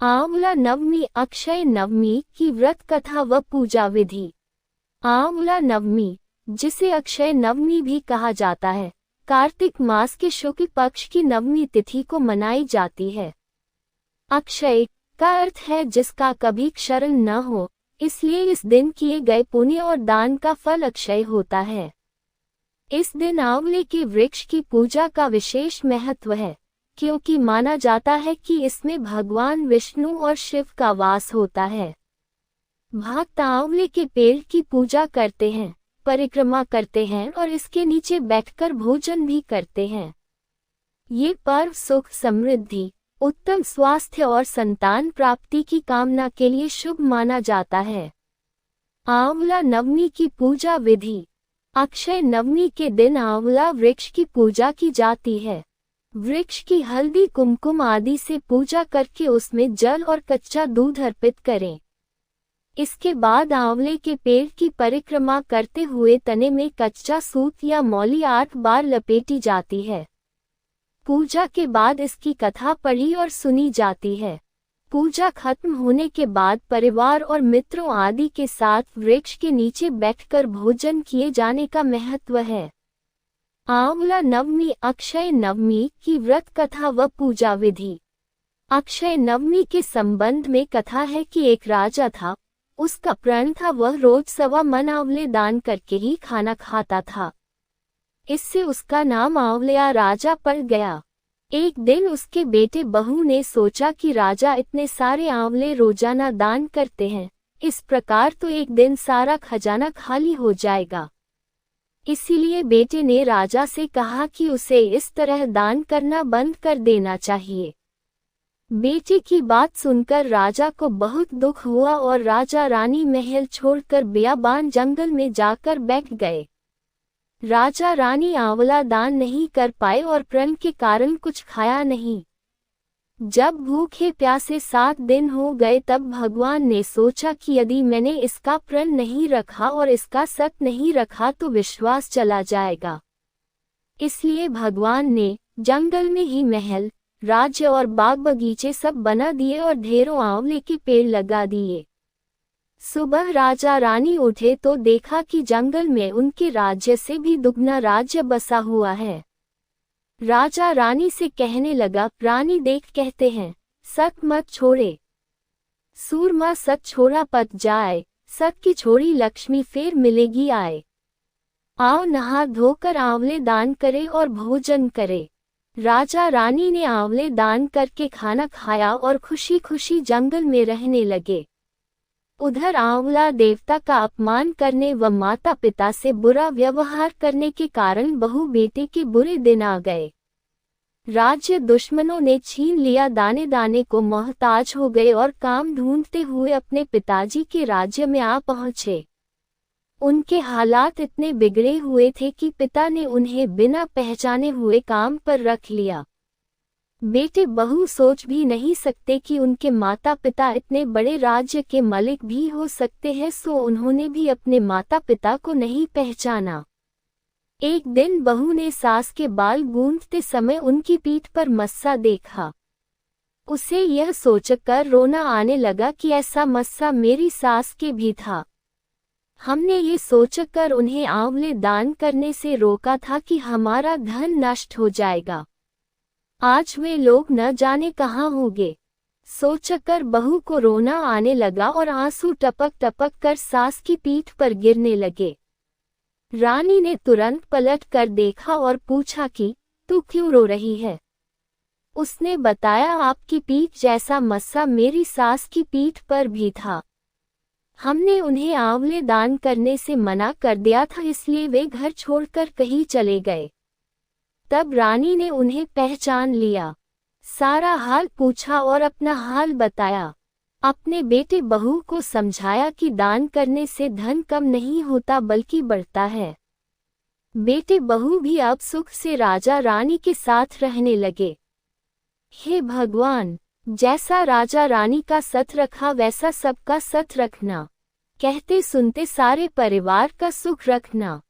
आंवला नवमी अक्षय नवमी की व्रत कथा व पूजा विधि। आंवला नवमी, जिसे अक्षय नवमी भी कहा जाता है, कार्तिक मास के शुक्ल पक्ष की नवमी तिथि को मनाई जाती है। अक्षय का अर्थ है जिसका कभी क्षरण न हो, इसलिए इस दिन किए गए पुण्य और दान का फल अक्षय होता है। इस दिन आंवले के वृक्ष की पूजा का विशेष महत्व है, क्योंकि माना जाता है कि इसमें भगवान विष्णु और शिव का वास होता है। भक्त आंवले के पेड़ की पूजा करते हैं, परिक्रमा करते हैं और इसके नीचे बैठकर भोजन भी करते हैं। ये पर्व सुख समृद्धि, उत्तम स्वास्थ्य और संतान प्राप्ति की कामना के लिए शुभ माना जाता है। आंवला नवमी की पूजा विधि। अक्षय नवमी के दिन आंवला वृक्ष की पूजा की जाती है। वृक्ष की हल्दी कुमकुम आदि से पूजा करके उसमें जल और कच्चा दूध अर्पित करें। इसके बाद आंवले के पेड़ की परिक्रमा करते हुए तने में कच्चा सूत या मौली 8 बार लपेटी जाती है। पूजा के बाद इसकी कथा पढ़ी और सुनी जाती है। पूजा खत्म होने के बाद परिवार और मित्रों आदि के साथ वृक्ष के नीचे बैठकर भोजन किए जाने का महत्व है। आंवला नवमी अक्षय नवमी की व्रत कथा व पूजा विधि। अक्षय नवमी के संबंध में कथा है कि एक राजा था, उसका प्रण था वह रोज 1.25 मन आंवले दान करके ही खाना खाता था। इससे उसका नाम आंवलिया राजा पड़ गया। एक दिन उसके बेटे बहू ने सोचा कि राजा इतने सारे आंवले रोजाना दान करते हैं, इस प्रकार तो एक दिन सारा खजाना खाली हो जाएगा। इसीलिए बेटे ने राजा से कहा कि उसे इस तरह दान करना बंद कर देना चाहिए। बेटे की बात सुनकर राजा को बहुत दुख हुआ और राजा रानी महल छोड़कर बियाबान जंगल में जाकर बैठ गए। राजा रानी आंवला दान नहीं कर पाए और प्रण के कारण कुछ खाया नहीं। जब भूखे प्यासे 7 दिन हो गए तब भगवान ने सोचा कि यदि मैंने इसका प्रण नहीं रखा और इसका सत नहीं रखा तो विश्वास चला जाएगा। इसलिए भगवान ने जंगल में ही महल, राज्य और बाग बगीचे सब बना दिए और ढेरों आंवले के पेड़ लगा दिए। सुबह राजा रानी उठे तो देखा कि जंगल में उनके राज्य से भी दुगना राज्य बसा हुआ है। राजा रानी से कहने लगा, रानी देख कहते हैं, सत मत छोड़े। सूरमा सत छोड़ा पत जाए, सत की छोड़ी लक्ष्मी फिर मिलेगी आए। आओ नहा धोकर आंवले दान करे और भोजन करे। राजा रानी ने आंवले दान करके खाना खाया और खुशी खुशी जंगल में रहने लगे। उधर आंवला देवता का अपमान करने व माता पिता से बुरा व्यवहार करने के कारण बहू बेटे के बुरे दिन आ गए। राज्य दुश्मनों ने छीन लिया, दाने दाने को मोहताज हो गए और काम ढूंढते हुए अपने पिताजी के राज्य में आ पहुंचे। उनके हालात इतने बिगड़े हुए थे कि पिता ने उन्हें बिना पहचाने हुए काम पर रख लिया। बेटे बहू सोच भी नहीं सकते कि उनके माता पिता इतने बड़े राज्य के मालिक भी हो सकते हैं, सो उन्होंने भी अपने माता पिता को नहीं पहचाना। एक दिन बहू ने सास के बाल गूंथते समय उनकी पीठ पर मस्सा देखा। उसे यह सोचकर रोना आने लगा कि ऐसा मस्सा मेरी सास के भी था। हमने ये सोचकर उन्हें आंवले दान करने से रोका था कि हमारा धन नष्ट हो जाएगा। आज वे लोग न जाने कहाँ होंगे। सोचकर बहू को रोना आने लगा और आंसू टपक टपक कर सास की पीठ पर गिरने लगे। रानी ने तुरंत पलट कर देखा और पूछा कि तू क्यों रो रही है। उसने बताया, आपकी पीठ जैसा मस्सा मेरी सास की पीठ पर भी था। हमने उन्हें आंवले दान करने से मना कर दिया था, इसलिए वे घर छोड़कर कहीं चले गए। तब रानी ने उन्हें पहचान लिया, सारा हाल पूछा और अपना हाल बताया। अपने बेटे बहू को समझाया कि दान करने से धन कम नहीं होता बल्कि बढ़ता है। बेटे बहू भी अब सुख से राजा रानी के साथ रहने लगे। हे भगवान, जैसा राजा रानी का सत रखा वैसा सबका सत रखना, कहते सुनते सारे परिवार का सुख रखना।